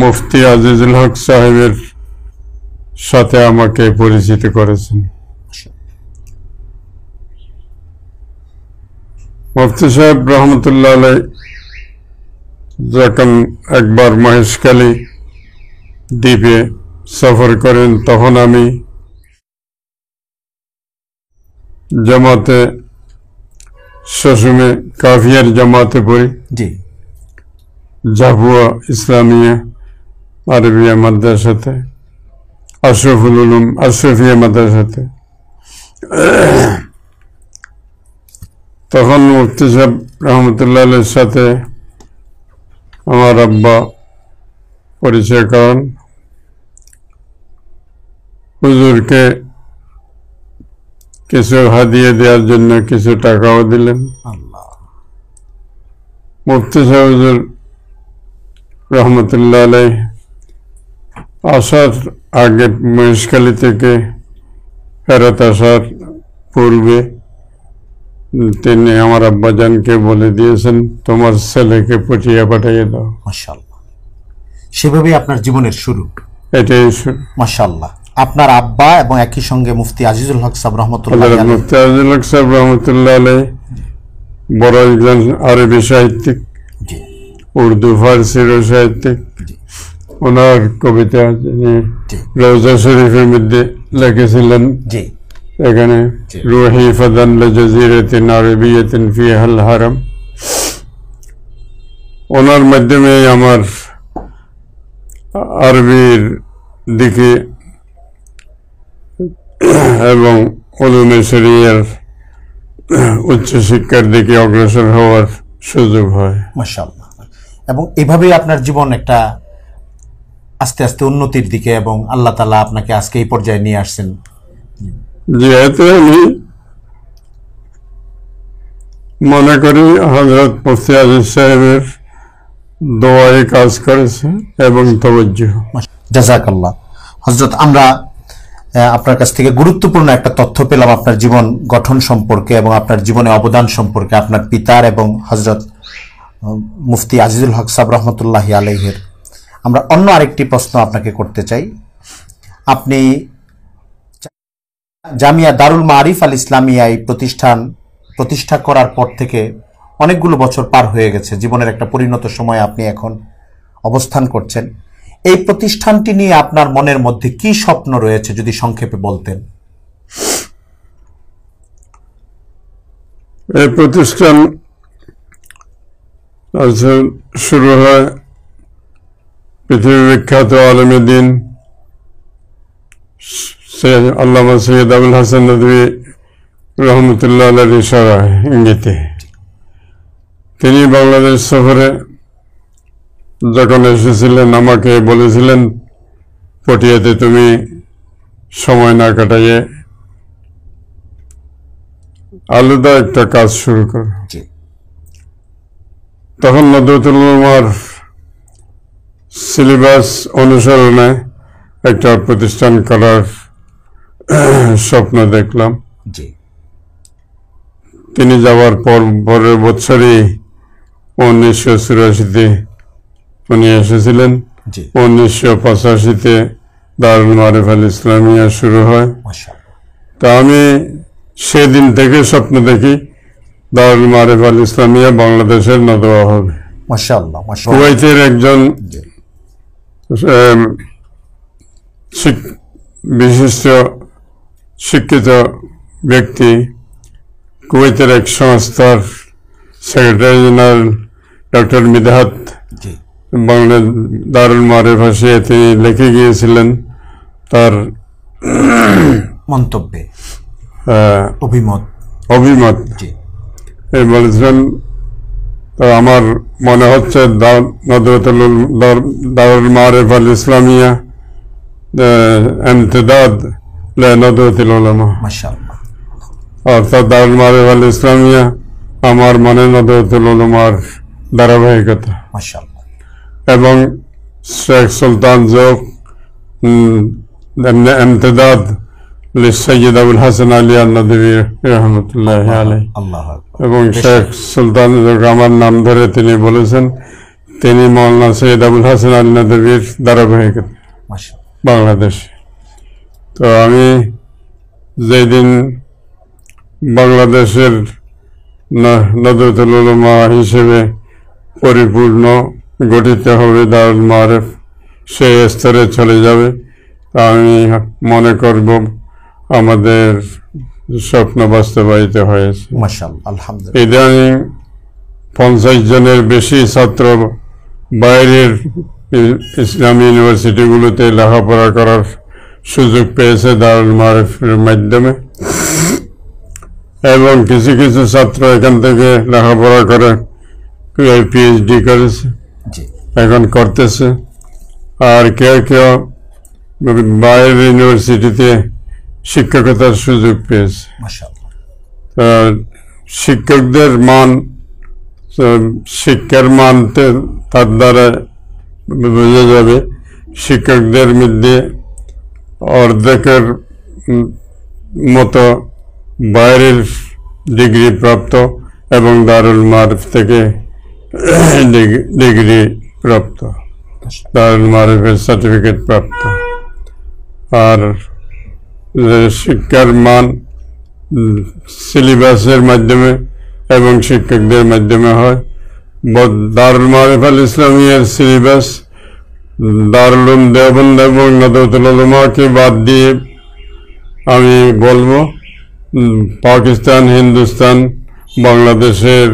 মুফতি আজিজুল হক সাহেবের সাথে আমাকে পরিচিত করেছেন। মুফতি সাহেব রহমতুল্লাহ আলাই যখন একবার মহেশখালী দ্বীপে সফর করেন, তখন আমি জামাতে শশুমে কাফিয়ার জামাতে পড়ি, জাবুয়া ইসলামিয়া আরবিয়া মাদ্রাসাতে, আশরাফুল উলুম আশরাফিয়া মাদ্রাসাতে। তখন মুফতি সাহেব রহমতুল্লাহ আলাইহির সাথে আমার আব্বা পরিচয় করেন। হুজুরকে কিছু হাদিয়া দেওয়ার জন্য কিছু টাকাও দিলেন। মুফতি সাহেব হুজুর রহমতুল্লাহ আলাইহি আসার আগে মহেশখালী থেকে ফেরত আসার পূর্বে তিনি আমার আব্বাজানকে বলে দিয়েছেন, তোমার ছেলেকে পটিয়া পাঠিয়ে দাও। মাশাআল্লাহ, সেভাবেই আপনার জীবনের শুরু। এটাই শুরু। মাশাআল্লাহ, আপনার আব্বা এবং একই সঙ্গে মুফতি আজিজুল হক সাহেব রহমতুল্লাহ আলাইহি, মুফতি আজিজুল হক সাহেব রহমতুল্লাহ আলাইহি বড় একজন আরবি সাহিত্যিক, উর্দু ফার্সির সাহিত্যিক। ওনার কবিতা তিনি রওজা শরীফের মধ্যে লিখেছিলেন, এখানে রুহি ফাদান লিজাজিরাতিন আরবিয়াতিন ফিহাল হারাম। ওনার মাধ্যমে আমার আরবির দিকে এবং উলুমে শরিয়ার উচ্চশিক্ষার দিকে অগ্রসর হওয়ার সুযোগ হয়। মাশাআল্লাহ, এবং এভাবেই আপনার জীবন একটা আস্তে আস্তে উন্নতির দিকে, এবং আল্লাহ তাআলা আপনাকে আজকে এই পর্যায়ে নিয়ে আসছেন। যেহেতু আমি মনে করি হযরত মুফতি আজিজ সাহেবের দোয়ায় কাজ করেছে এবং তাওয়াজ্জুহ। জাযাকাল্লাহ। হযরত, আমরা আপনার কাছ থেকে গুরুত্বপূর্ণ একটা তথ্য পেলাম আপনার জীবন গঠন সম্পর্কে এবং আপনার জীবনে অবদান সম্পর্কে, আপনার পিতার এবং হযরত মুফতি আজিজুল হক সাহেব রহমতুল্লাহি আলাইহির। আমরা অন্য আরেকটি প্রশ্ন আপনাকে করতে চাই। আপনি জামিয়া দারুল মাআরিফ আল ইসলামিয়া এই প্রতিষ্ঠা করার পর থেকে অনেকগুলো বছর পার হয়ে গেছে, জীবনের একটা পরিণত সময় আপনি এখন অবস্থান করছেন। এই প্রতিষ্ঠানটি নিয়ে আপনার মনের মধ্যে কি স্বপ্ন রয়েছে, যদি সংক্ষেপে বলতেন। এই প্রতিষ্ঠান শুরু হয় পৃথিবী বিখ্যাত আলেমে দ্বীন আল্লামা সৈয়দ আবুল হাসান নদভী রহমতুল্লাহ আলাইহির ইশারায় ইঙ্গিতে। তিনি বাংলাদেশ সফরে যখন এসেছিলেন আমাকে বলেছিলেন, পটিয়াতে তুমি সময় না কাটাইয়ে আলাদা একটা কাজ শুরু করো। তখন নদওয়াতুল উলামার সিলেবাস অনুসরণে একটা প্রতিষ্ঠান করার স্বপ্ন দেখলাম। তিনি যাওয়ার পরের বছরই 1984-তে উনি এসেছিলেন। 1985-তে দারুল মাআরিফ আল ইসলামিয়া শুরু হয়। তা আমি সেদিন থেকে স্বপ্ন দেখি দারুল মাআরিফ আল ইসলামিয়া বাংলাদেশের নদওয়া হবে। মাশাআল্লাহ। কুয়েতের একজন বিশিষ্ট শিক্ষিত ব্যক্তি, কুয়েতের এক সংস্থার সেক্রেটারি জেনারেল ডক্টর মিদহাত বাংলা দারুল মাআরিফ আসিয়ে তিনি লিখে গিয়েছিলেন তার মন্তব্যে অভিমত বলেছিলেন। তো আমার মনে হচ্ছে দারুল মাআরিফ আল ইসলামিয়া ইমতিদাদ লিনদওয়াতুল উলামা। মাশাআল্লাহ। অর্থাৎ দারুল মাআরিফ আল ইসলামিয়া আমার মনে নদওয়াতুল উলামার ধারাবাহিকতা। মাশাআল্লাহ। এবং শেখ সুলতান জোক ইমতিদাদ লিসইয়্যিদ আবুল হাসান আলী আন-নদভী রাহমাতুল্লাহি আলাইহি। এবং শেখ সুলতান জোক আমার নাম ধরে তিনি বলেছেন তিনি মৌলানা সৈয়দ আবুল হাসান আলী নদভীর ধারাবাহিকতা বাংলাদেশে। তো আমি যেদিন বাংলাদেশের নদওয়াতুল উলামা হিসেবে পরিপূর্ণ গঠিত হবে দারুল মাআরিফ, সেই স্তরে চলে যাবে, আমি মনে করব আমাদের স্বপ্ন বাস্তবায়িত হয়েছে। মাশাআল্লাহ, আলহামদুলিল্লাহ। ইদানিং 50 জনের বেশি ছাত্র বাইরের ইসলামী ইউনিভার্সিটিগুলোতে লেখাপড়া করার সুযোগ পেয়েছে দারুল মাআরিফের মাধ্যমে, এবং কিছু কিছু ছাত্র এখান থেকে লেখাপড়া করে পিএইচডি করেছে, এখন করতেছে। আর কেউ কেউ বাইরের ইউনিভার্সিটিতে শিক্ষকতার সুযোগ পেয়েছে। শিক্ষকদের মান, শিক্ষার মান তার দ্বারা বোঝা যাবে। শিক্ষকদের মধ্যে অর্ধেকের মতো বাইরের ডিগ্রি প্রাপ্ত এবং দারুল মাআরিফ থেকে ডিগ্রি প্রাপ্ত, দারুল মাআরিফের সার্টিফিকেট প্রাপ্ত। আর শিক্ষার মান সিলেবাসের মাধ্যমে এবং শিক্ষকদের মাধ্যমে হয়। দারুল মাআরিফ আল ইসলামিয়ার সিলেবাস দারুল উলুম দেওবন্দ এবং নদওয়াতুল উলামাকে বাদ দিয়ে আমি বলবো পাকিস্তান, হিন্দুস্তান, বাংলাদেশের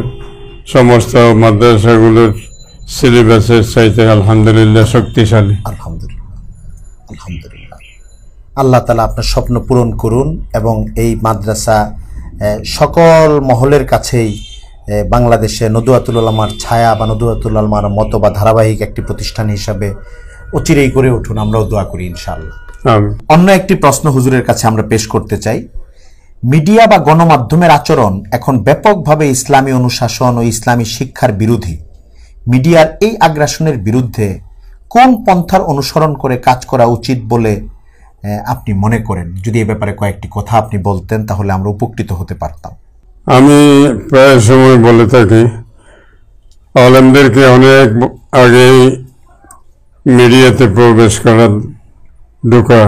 সমস্ত মাদ্রাসাগুলোর সিলেবাসের চাইতে আলহামদুলিল্লাহ শক্তিশালী। আলহামদুলিল্লাহ, আলহামদুলিল্লাহ। আল্লাহ তাআলা আপনার স্বপ্ন পূরণ করুন এবং এই মাদ্রাসা সকল মহলের কাছেই বাংলাদেশে নদওয়াতুল উলামার ছায়া বা নদওয়াতুল উলামার মতো বা ধারাবাহিক একটি প্রতিষ্ঠান হিসাবে অচিরেই করে উঠুন, আমরাও দোয়া করি ইনশাআল্লাহ। অন্য একটি প্রশ্ন হুজুরের কাছে আমরা পেশ করতে চাই। মিডিয়া বা গণমাধ্যমের আচরণ এখন ব্যাপকভাবে ইসলামী অনুশাসন ও ইসলামী শিক্ষার বিরোধী। মিডিয়ার এই আগ্রাসনের বিরুদ্ধে কোন পন্থার অনুসরণ করে কাজ করা উচিত বলে আপনি মনে করেন? যদি এ ব্যাপারে কয়েকটি কথা আপনি বলতেন তাহলে আমরা উপকৃত হতে পারতাম। আমি প্রায় সময় বলে থাকি, আলেমদেরকে অনেক আগেই মিডিয়াতে প্রবেশ করার ঢোকা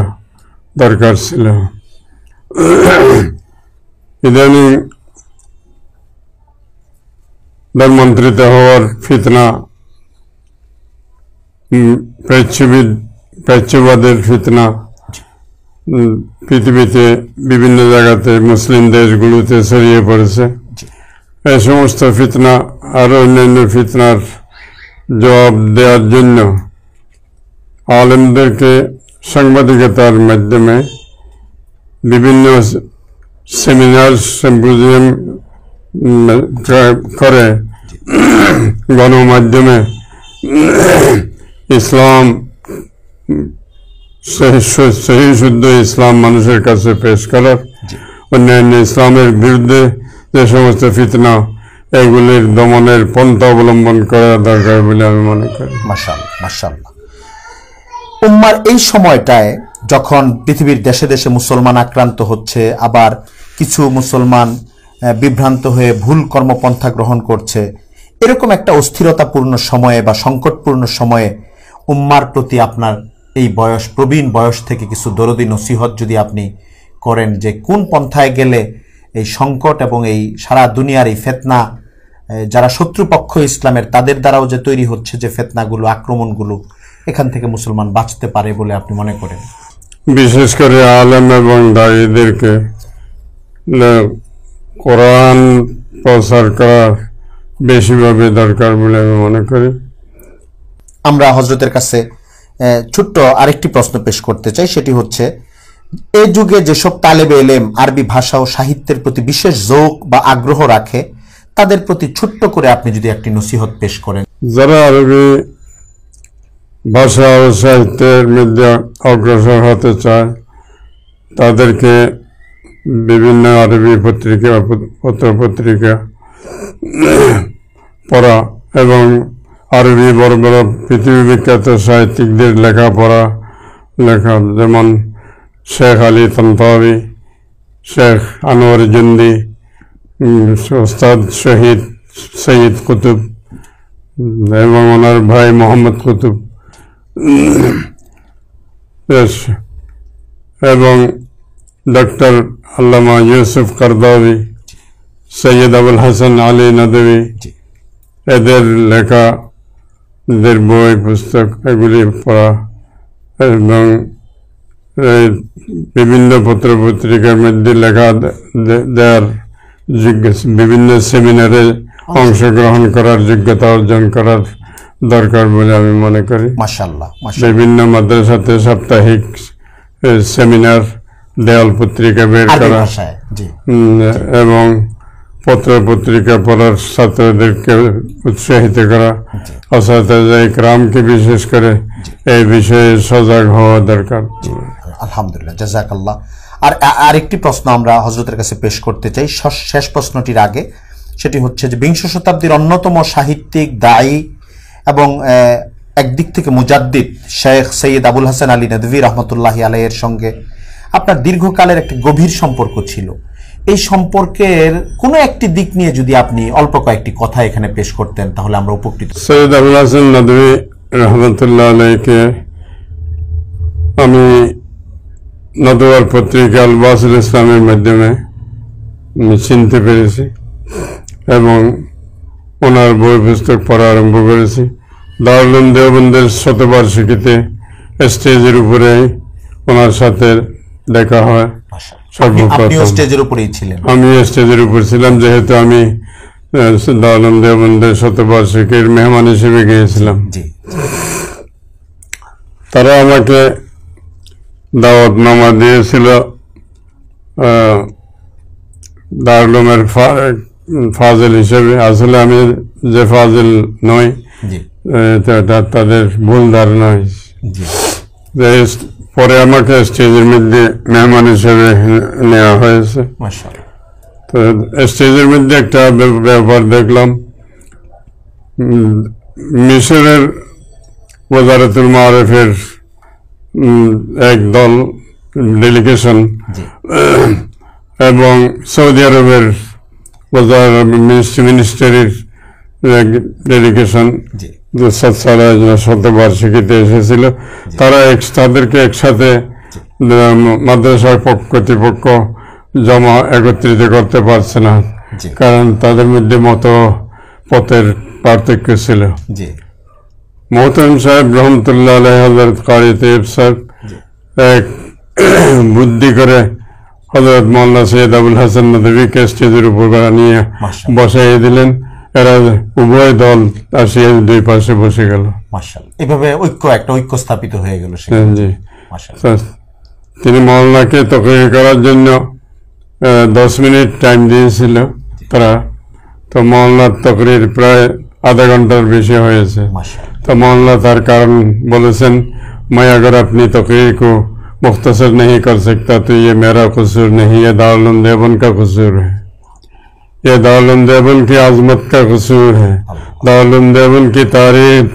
দরকার ছিল। ইদানিং ধর্মান্তরিত হওয়ার ফিতনা, প্রাচ্যবাদের ফিতনা পৃথিবীতে বিভিন্ন জায়গাতে মুসলিম দেশগুলোতে ছড়িয়ে পড়েছে। এই সমস্ত ফিতনা আর অন্যান্য ফিতনার জবাব দেওয়ার জন্য আলেমদেরকে সাংবাদিকতার মাধ্যমে বিভিন্ন সেমিনার, সিম্পোজিয়াম করে গণমাধ্যমে ইসলাম, সহি শুদ্ধ ইসলাম মানুষের কাছে পেশ করার, অন্যান্য ইসলামের বিরুদ্ধে যে সমস্ত ফিতনা, এগুলির দমনের পন্থা অবলম্বন করা দরকার বলে আমি মনে করি। মাশাআল্লাহ, মাশাআল্লাহ। উম্মার এই সময়টায় যখন পৃথিবীর দেশে দেশে মুসলমান আক্রান্ত হচ্ছে, আবার কিছু মুসলমান বিভ্রান্ত হয়ে ভুল কর্মপন্থা গ্রহণ করছে, এরকম একটা অস্থিরতাপূর্ণ সময়ে বা সংকটপূর্ণ সময়ে উম্মার প্রতি আপনার এই প্রবীণ বয়স থেকে কিছু দরদি নসিহত যদি আপনি করেন, যে কোন পন্থায় গেলে এই সংকট এবং এই সারা দুনিয়ার এই ফিতনা, যারা শত্রুপক্ষ ইসলামের তাদের দ্বারাও যে তৈরি হচ্ছে যে ফিতনাগুলো, আক্রমণগুলো, এখান থেকে মুসলমান বাঁচতে পারে বলে আপনি মনে করেন? বিশেষ করে আলেম এবং দায়ীদেরকে কোরআন প্রচার করা বেশিভাবে দরকার বলে আমি মনে করি। আমরা হযরতের কাছে ছোট্ট আরেকটি প্রশ্ন পেশ করতে চাই, সেটি হচ্ছে, এই যুগে যেসব তালেবে ইলম আরবি ভাষা ও সাহিত্যের প্রতি বিশেষ ঝোঁক বা আগ্রহ রাখে, তাদের প্রতি ছোট্ট করে আপনি যদি একটি নসিহত পেশ করেন। যারা আরবি ভাষা ও সাহিত্যের মধ্যে অগ্রসর হতে চায়, তাদেরকে বিভিন্ন আরবি পত্রিকা, পত্রপত্রিকা পড়া এবং আরবি বড় বড় পৃথিবী বিখ্যাত সাহিত্যিকদের লেখা, যেমন শেখ আলী তানতাবি, শেখ আনোয়ার জন্দি, ওস্তাদ শহীদ সৈয়দ কুতুব, এবং ওনার ভাই মোহাম্মদ কুতুব এবং ডক্টর আল্লামা ইউসুফ কারদাবি, সৈয়দ আবুল হাসান আলী নদভী, এদের লেখা, এদের বই পুস্তক এগুলি পড়া এবং বিভিন্ন পত্র পত্রিকার মধ্যে লেখা দেওয়ার বিভিন্ন সেমিনারে অংশগ্রহণ করার যোগ্যতা অর্জন করার দরকার বলে আমি মনে করি। মাশাআল্লাহ, বিভিন্ন মাদ্রাসাতে সাপ্তাহিক সেমিনার, দেওয়াল পত্রিকা বের করা এবং পত্র পত্রিকা পড়ার ছাত্রদেরকে উৎসাহিত করা, আসাতিজা ইকরামকে বিশেষ করে এই বিষয়ে সজাগ হওয়া দরকার। আলহামদুলিল্লাহ, জাযাকাল্লাহ। আর আরেকটি প্রশ্ন আমরা হযরতের কাছে পেশ করতে চাই শেষ প্রশ্নটির আগে, সেটি হচ্ছে যে বিংশ শতাব্দীর অন্যতম সাহিত্যিক, দায়ী এবং একদিক থেকে মুজাদ্দিদ শেখ সৈয়দ আবুল হাসান আলী নদভী রহমতুল্লাহি আলাইহির সঙ্গে আপনার দীর্ঘকালের একটি গভীর সম্পর্ক ছিল। এই সম্পর্কের কোনো একটি দিক নিয়ে যদি আপনি অল্প কয়েকটি কথা এখানে পেশ করতেন তাহলে আমরা উপকৃত। সৈয়দ আবুল হাসান নদভী রহমতুল্লাহ আলাইহিকে আমি নদওয়ার পত্রিকা আল বাসুল ইসলামের মাধ্যমে চিনতে পেরেছি এবং ওনার বই পুস্তক পড়া আরম্ভ করেছি। দারুল উলুম দেওবন্দের শতবার্ষিকীতে স্টেজের উপরে ওনার সাথে দেখা হয়। আপনিও স্টেজের উপরেই ছিলেন? আমি স্টেজের উপর ছিলাম, যেহেতু আমি দারুল উলুম দেওবন্দের শতবার্ষিকীর মেহমান হিসেবে গিয়েছিলাম। তারা আমাকে দাওয়াতনামা দিয়েছিল দারুল উলুমের ফাজিল হিসেবে। আসলে আমি যে ফাজিল নই, তাদের ভুল ধারণা হয়েছে। পরে আমাকে স্টেজের মধ্যে মেহমান হিসেবে নেওয়া হয়েছে। তো স্টেজের মধ্যে একটা ব্যাপার দেখলাম, মিশরের ওয়াজারাতুল মাআরিফের এক দল ডেলিগেশন এবং সৌদি আরবের মিনিস্ট্রির ডেলিগেশন শতবার্ষিকীতে এসেছিল। তারা তাদেরকে একসাথে মাদ্রাসার কর্তৃপক্ষ একত্রিত করতে পারছে না, কারণ তাদের মধ্যে পথের পার্থক্য ছিল। মোহতারাম সাহেব রহমতুল্লাহ আলাইহি হযরত কারি তৈয়ব সাহেব এক বুদ্ধি করে হযরত মাওলানা সৈয়দ আবুল হাসান নদভীকে স্টেজের উপর নিয়ে বসাইয়ে দিলেন। এরা উভয় দল আসিয়া দুই পাশে বসে গেল। এভাবে একটা ঐক্য স্থাপিত হয়ে গেল। জি, তিনি মাওলানাকে তকরির করার জন্য 10 মিনিট টাইম দিয়েছিল তারা। তো মাওলানার তকরির প্রায় আধা ঘন্টার বেশি হয়েছে। তো মাওলানা তার কারণ বলেছেন, मैं अगर अपनी तकरीर को मुख्तसर नहीं कर सकता तो ये मेरा कसूर नहीं, ये दारुल उलूम देवबंद का कसूर है, ये दारुल उलूम देवबंद की आजमत का कसूर है, दारुल उलूम देवबंद की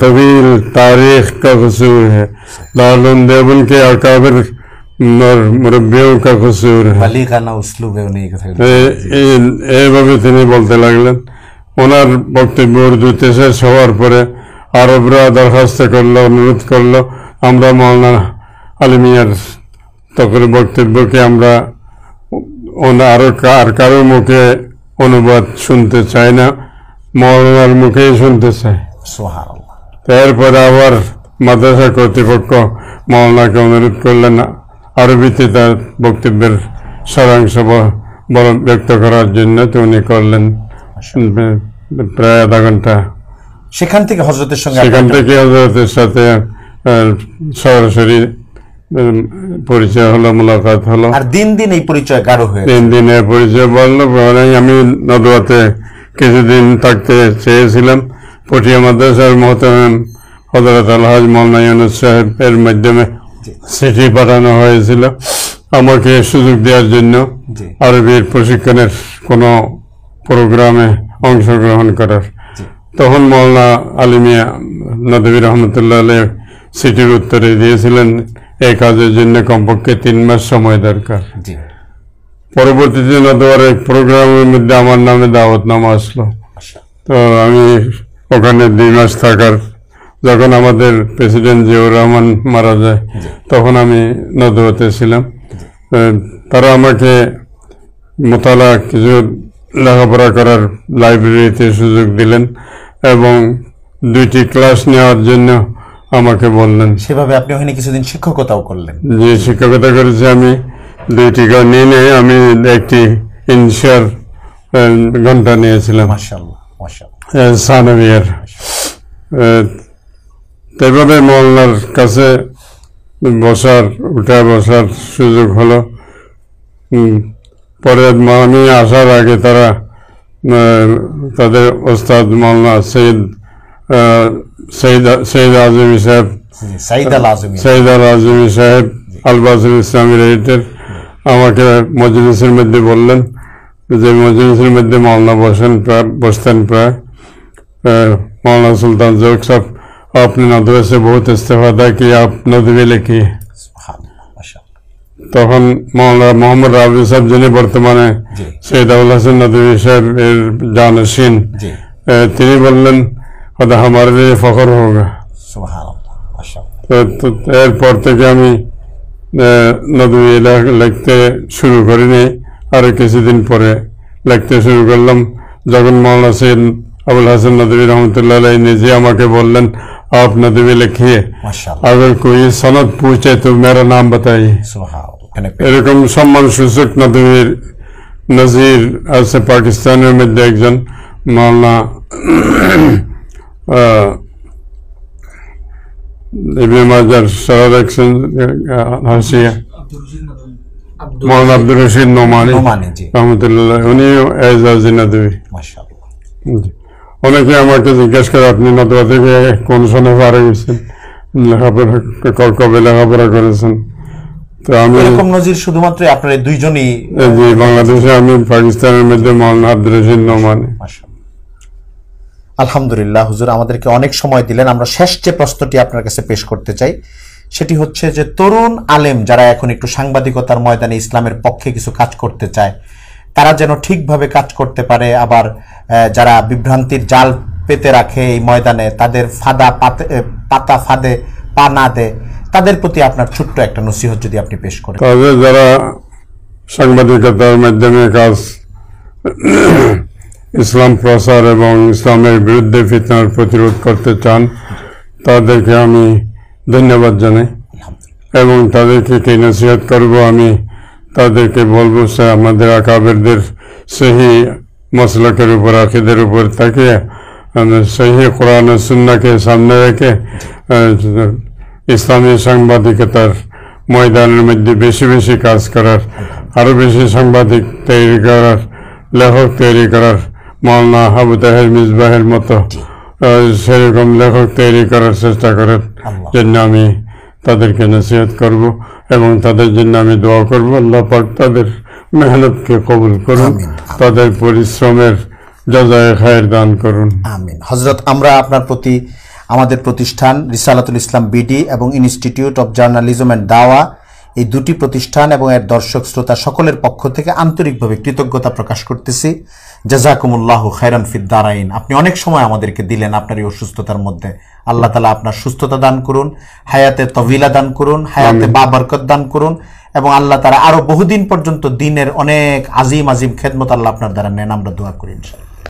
तवील तारीख का कसूर है, दारुल उलूम देवबंद के अकाबिर और मुरब्बियों का कसूर है। এইভাবে তিনি বলতে লাগলেন। ওনার বক্তব্য উর্দুতে শেষ হওয়ার পরে আরবরা দরখাস্ত করলো, অনুরোধ করলো, আমরা মাওলানা আলী মিয়ার তকরির বক্তব্যকে আমরা আরো কারো মুখে অনুবাদ শুনতে চাই না, মাওলানার মুখেই শুনতে চাই। এরপরে আবার মাদ্রাসা কর্তৃপক্ষ মাওলানাকে অনুরোধ করলেন আরবিতে তার বক্তব্যের সারাংশ ব্যক্ত করার জন্য। তো উনি করলেন প্রায় আধা ঘন্টা। সেখান থেকে হযরতের সাথে সরাসরি পরিচয় হলো, মোলাকাত হলো। আর দিন দিন এই পরিচয় গাঢ় হয়ে দিন এই পরিচয় বললো। আমি নদওয়াতে কিছুদিন থাকতে চেয়েছিলাম। পটিয়া মাদ্রাসার মোহতারাম হযরত আলহাজ মাওলানা ইউনুস সাহেবের মাধ্যমে চিঠি পাঠানো হয়েছিল আমাকে সুযোগ দেওয়ার জন্য আরবির প্রশিক্ষণের কোনো প্রোগ্রামে অংশগ্রহণ করার। তখন মাওলানা আলী মিয়া নদভী রহমতুল্লাহ আলাইহি চিঠির উত্তরে দিয়েছিলেন এই কাজের জন্য কমপক্ষে 3 মাস সময় দরকার। পরবর্তীতে নদওয়ার এক প্রোগ্রামের মধ্যে আমার নামে দাওয়াতনামা আসলো। তো আমি ওখানে 2 মাস থাকার। যখন আমাদের প্রেসিডেন্ট জিয়াউর রহমান মারা যায় তখন আমি নদওয়াতে ছিলাম। তারা আমাকে মোতালা কিছু লেখাপড়া করার লাইব্রেরিতে সুযোগ দিলেন এবং 2টি ক্লাস নেওয়ার জন্য আমাকে বললেন। সেভাবে আপনি ওখানে কিছুদিন শিক্ষকতাও করলেন? যে শিক্ষকতা করেছি আমি 2টি নিয়ে আমি একটি ইনশিয়ার ঘন্টা নিয়েছিলাম। মাশাআল্লাহ মাশাআল্লাহ। সানাবিয়ার এভাবে মোল্লার কাছে বসার সুযোগ হলো। পরে আমি আসার আগে তারা তাদের ওস্তাদ মোল্লা সৈয়দ আজমি সাহেব, সৈয়দ আল আজমি সাহেব আলবাসুল ইসলামী রেজিটের আমাকে মজলিসের মধ্যে বললেন যে মজলিসের মধ্যে মৌলানা বসতেন প্রায়। मौलाना सुल्तान ज़ोक साहब, आपने नदवे से बहुत इस्तेफादा किया, आप नदवे लिखी। তখন মৌলানা মোহাম্মদ রাবি সাহেব যিনি বর্তমানে সৈয়দ আবুল হাসান নদভী সাহেব এর জানশীন, তিনি বললেন ওটা আমার লিয়ে ফখর হোগা। এরপর থেকে আমি নদভী লিখতে শুরু করিনি, আরো কিছুদিন পরে লিখতে শুরু করলাম। যখন মৌলানা সৈয়দ अबुल हसन नदवी रहमतुल्लाह अलैह নিজে আমাকে বললেন आप नदवी लिखिए, अगर कोई सनद पूछे तो मेरा नाम बताइए। এরকম সম্মান সূচক নদভীর নজির আছে পাকিস্তানের মধ্যে একজন মাওলানা ইবনে মাজার সারা রাখছেন হাসিয়া, মাওলানা আব্দুর রশিদ নোমানী রহমতুল্লাহ, উনিও এজাজি নদভী। অনেকে আমাকে জিজ্ঞেস করে আপনি নদওয়া থেকে কোন সনে পারে গেছেন, লেখাপড়া কবে লেখাপড়া করেছেন? তো আমি এরকম নজির শুধুমাত্র আপনারা দুইজনই? জি, বাংলাদেশে আমি, পাকিস্তানের মধ্যে মাওলানা আব্দুর রশিদ নোমানী। আলহামদুলিল্লাহ হুজুর আমাদেরকে অনেক সময় দিলেন। আমরা শেষ যে প্রশ্নটি আপনার কাছে পেশ করতে চাই সেটি হচ্ছে যে তরুণ আলেম যারা এখন একটু সাংবাদিকতার ময়দানে ইসলামের পক্ষে কিছু কাজ করতে চায় তারা যেন ঠিকভাবে কাজ করতে পারে, আবার যারা বিভ্রান্তির জাল পেতে রাখে এই ময়দানে তাদের পাতা ফাঁদে পা না দেয়, তাদের প্রতি আপনার ছোট্ট একটা নসিহত যদি আপনি পেশ করেন। তাদের যারা সাংবাদিকতার মাধ্যমে কাজ ইসলাম প্রচার এবং ইসলামের বিরুদ্ধে ফিতনার প্রতিরোধ করতে চান তাদেরকে আমি ধন্যবাদ জানাই এবং তাদেরকে কি নসিহত করব, আমি তাদেরকে বলবো সে আমাদের আকাবেরদের সহি মসলকের উপর, আকিদের উপর তাকিয়ে সহি কোরআন ও সুন্নাহকে সামনে রেখে ইসলামী সাংবাদিকতার ময়দানের মধ্যে বেশি বেশি কাজ করার, আরো বেশি সাংবাদিক তৈরি করার, লেখক তৈরি করার, মাওলানা আবু তাহের মিসবাহের মতো সেরকম লেখক তৈরি করার চেষ্টা করার জন্য আমি তাদেরকে নসিহত করব এবং তাদের জন্য আমি দোয়া করব। আল্লাহ পাক তাদের মেহনতকে কবুল করুন, তাদের পরিশ্রমের জাযায়ে খায়ের দান করুন। আমিন। হযরত আমরা আপনার প্রতি আমাদের প্রতিষ্ঠান রিসালাতুল ইসলাম বিডি এবং ইনস্টিটিউট অফ জার্নালিজম এন্ড দাওয়া এই দুটি প্রতিষ্ঠান এবং এর দর্শক শ্রোতা সকলের পক্ষ থেকে আন্তরিকভাবে কৃতজ্ঞতা প্রকাশ করতেছি। জাযাকুমুল্লাহু খায়রান ফিদ দারাইন। আপনি অনেক সময় আমাদেরকে দিলেন আপনার এই অসুস্থতার মধ্যে। আল্লাহ তাআলা আপনার সুস্থতা দান করুন, হায়াতে তওয়িলা দান করুন, হায়াতে বাবরকত দান করুন এবং আল্লাহ তাআলা আরো বহুদিন পর্যন্ত দ্বীনের অনেক আজিম খেদমত আল্লাহ আপনার দ্বারা নেন, আমরা দোয়া করি ইনশাআল্লাহ।